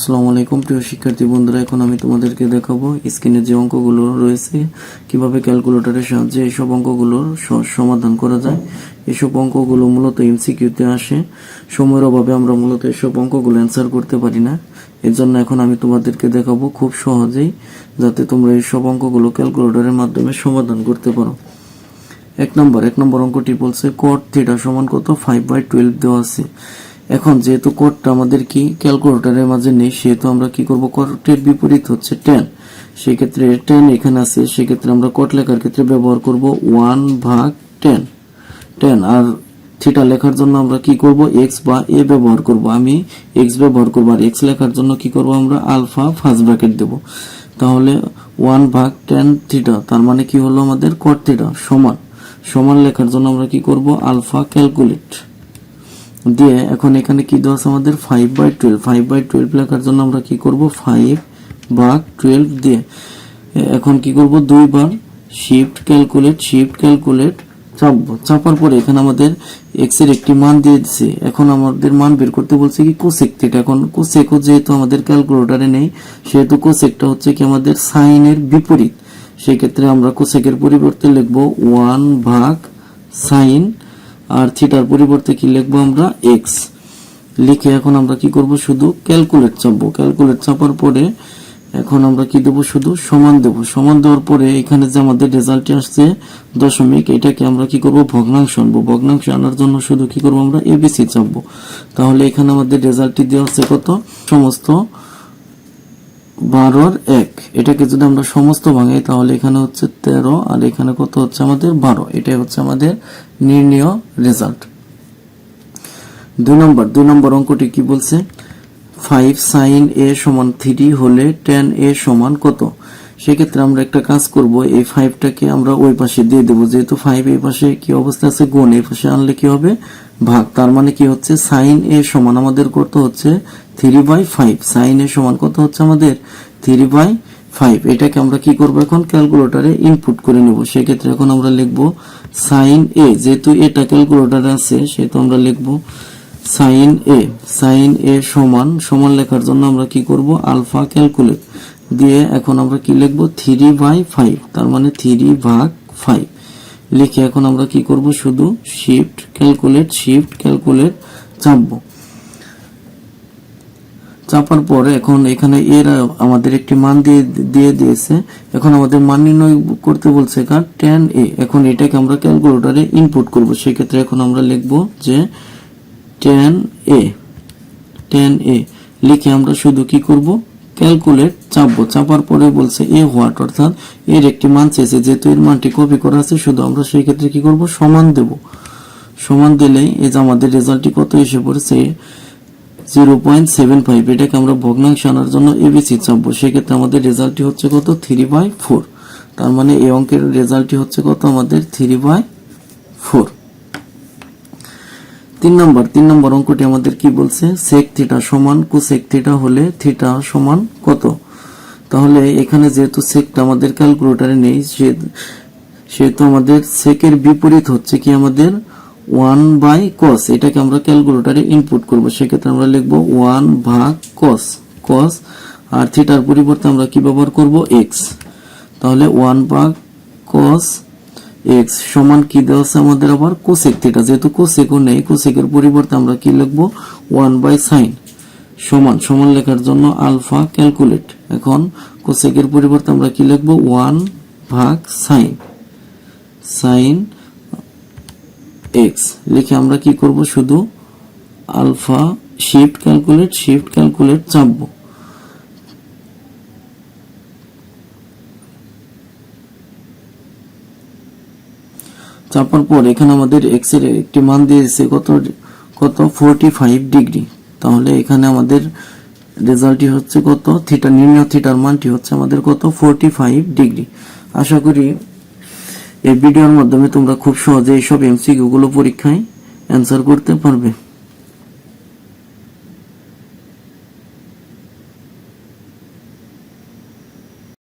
আসসালামু আলাইকুম প্রিয় শিক্ষার্থী বন্ধুরা, এখন আমি তোমাদেরকে দেখাবো স্ক্রিনে যে অঙ্কগুলো রয়েছে কিভাবে ক্যালকুলেটরের সাহায্যে এইসব অঙ্কগুলোর সমাধান করা যায়। এসব অঙ্কগুলো মূলত এমসিকিউতে আসে। সময়ের অভাবে আমরা মূলত এসব অঙ্কগুলো অ্যান্সার করতে পারি না। এর জন্য এখন আমি তোমাদেরকে দেখাবো খুব সহজেই, যাতে তোমরা এইসব অঙ্কগুলো ক্যালকুলেটরের মাধ্যমে সমাধান করতে পারো। এক নম্বর অঙ্কটি বলছে cot থিটা সমান কত, 5/12 দেওয়া আছে। এখন যেহেতু কোডটা আমাদের কি ক্যালকুলেটরের মাঝে নেই, সেহেতু আমরা কি করব, কোডের বিপরীত হচ্ছে tan। সেই ক্ষেত্রে tan এখানে আছে, সেই ক্ষেত্রে আমরা কোড লেখার ক্ষেত্রে ব্যবহার করব 1/tan। আর থিটা লেখার জন্য আমরা কি করব, x বা a ব্যবহার করব। আমি x ব্যবহার করব, আর x লেখার জন্য কি করব, আমরা আলফা ফার্স্ট ব্র্যাকেট দেব। তাহলে 1/tan থিটা, তার মানে কি হলো, আমাদের cot থিটা সমান লেখার জন্য আমরা কি করব, আলফা ক্যালকুলেট দিয়ে এখন এখানে কি দেওয়া আছে আমাদের 5/12 লেখার জন্য আমরা কি করব, 5/12 দিয়ে এখন কি করব, দুইবার শিফট ক্যালকুলেট চাপার পরে এখানে আমাদের x এর একটি মান দিয়ে দিছে। এখন আমাদের মান বের করতে বলছে কি কোসেক থিটা। এখন কোসেকও যেহেতু আমাদের ক্যালকুলেটরে নেই, সেহেতু কোসেকটা হচ্ছে কি আমাদের সাইনের বিপরীত। সেই ক্ষেত্রে আমরা কোসেকের পরিবর্তে লিখব 1/sin, আর থিটার পরিবর্তে কি লিখবো আমরা x লিখে এখন আমরা কি করব, শুধু ক্যালকুলেট চাপবো। ক্যালকুলেট চাপার পরে এখন আমরা কি দেব, শুধু সমান দেব। সমান দেওয়ার পরে এখানে যে আমাদের রেজাল্টটি আসছে দশমিক, এটাকে আমরা কি করব, ভগ্নাংশ আনবো। ভগ্নাংশ আনার জন্য শুধু কি করব, আমরা এবিসি চাপবো। তাহলে এখানে আমাদের রেজাল্টটি দেওয়া আছে কত, সমস্ত 12/1। এটাকে যদি আমরা সমস্ত ভাঙাই তাহলে এখানে হচ্ছে 13, আর এখানে কত হচ্ছে আমাদের 12। এটাই হচ্ছে আমাদের নির্ণয় রেজাল্ট। দুই নম্বর অঙ্কটি কি বলছে, 5sin a সমান 3 হলে tan a সমান কত। সেক্ষেত্রে আমরা একটা কাজ করব, এই 5টাকে আমরা ওই পাশে দিয়ে দেবো। যেহেতু 5 এই পাশে কি অবস্থা আছে, গুণ, এই পাশে আনলে কি হবে, ভাগ। তার মানে কি হচ্ছে, sin a সমান আমাদের কত হচ্ছে 3/5। sin a সমান কত হচ্ছে আমাদের 3/5। এটাকে আমরা কি করব, এখন ক্যালকুলেটরে ইনপুট করে নেব। সেক্ষেত্রে এখন আমরা লিখব sin a, যেহেতু এটা ক্যালকুলেটরে আছে সেহেতু আমরা লিখব sin a সমান লেখার জন্য আমরা কি করব, আলফা ক্যালকুলেট দিয়ে এখন আমরা কি লিখব 3/5। তার মানে 3/5 লিখে এখন আমরা কি করব, শুধু শিফট ক্যালকুলেট চাপবো। চাপার পরে এখন এখানে এর আমাদের একটি মান দিয়ে দিয়েছে। এখন আমাদের মান নির্ণয় করতে বলছে কার, tan a। এখন এটাকে আমরা ক্যালকুলেটরে ইনপুট করব। সেক্ষেত্রে এখন আমরা লিখব যে tan a লিখে আমরা শুধু কি করব, ক্যালকুলেট চাপবো। চাপার পরে বলছে a হোয়াট, অর্থাৎ এর একটি মান চেয়েছে। যেহেতু এর মানটি কপি করা আছে, শুধু আমরা সেই ক্ষেত্রে কি করব, সমান দেব। সমান দিলেই এই যে আমাদের রেজাল্টটি কত এসে পড়েছে 0.75। এটাকে আমরা ভগ্নাংশ আনার জন্য এবিসি চাপবো। সেক্ষেত্রে আমাদের রেজাল্টটি হচ্ছে কত, 3/4। তার মানে এই অঙ্কের রেজাল্টটি হচ্ছে কত, আমাদের 3/4। তিন নম্বর অঙ্কটি আমাদের কি বলছে, sec থিটা সমান cosec থিটা হলে থিটা সমান কত। তাহলে এখানে যেহেতু সেকটা আমাদের ক্যালকুলেটরে নেই, সেহেতু আমাদের সেকের বিপরীত হচ্ছে কি আমাদের 1/cos। এটাকে আমরা ক্যালকুলেটরে ইনপুট করব। সেক্ষেত্রে আমরা লিখব 1/cos, আর থিটার পরিবর্তে আমরা কি ব্যবহার করব, x। তাহলে 1/cos x সমান কি দেওয়া আছে আমাদের আবার cosec থিটা। যেহেতু cosecও নেই, cosecের পরিবর্তে আমরা কি লিখব, 1/sin। সমান লেখার জন্য আলফা ক্যালকুলেট। এখন cosecের পরিবর্তে আমরা কি লিখব, 1/sin x লিখে আমরা কি করব, শুধু আলফা শিফট ক্যালকুলেট চাপবো। চাপার পর এখানে আমাদের x এর একটি মান দিয়েছে কত 45 ডিগ্রি। তাহলে এখানে আমাদের রেজাল্টটি হচ্ছে কত, থিটা, নির্ণয় থিটার মানটি হচ্ছে আমাদের কত, 45 ডিগ্রি। আশা করি এই ভিডিওর মাধ্যমে তোমরা খুব সহজে এইসব এমসিকিউ গুলো পরীক্ষায় অ্যান্সার করতে পারবে।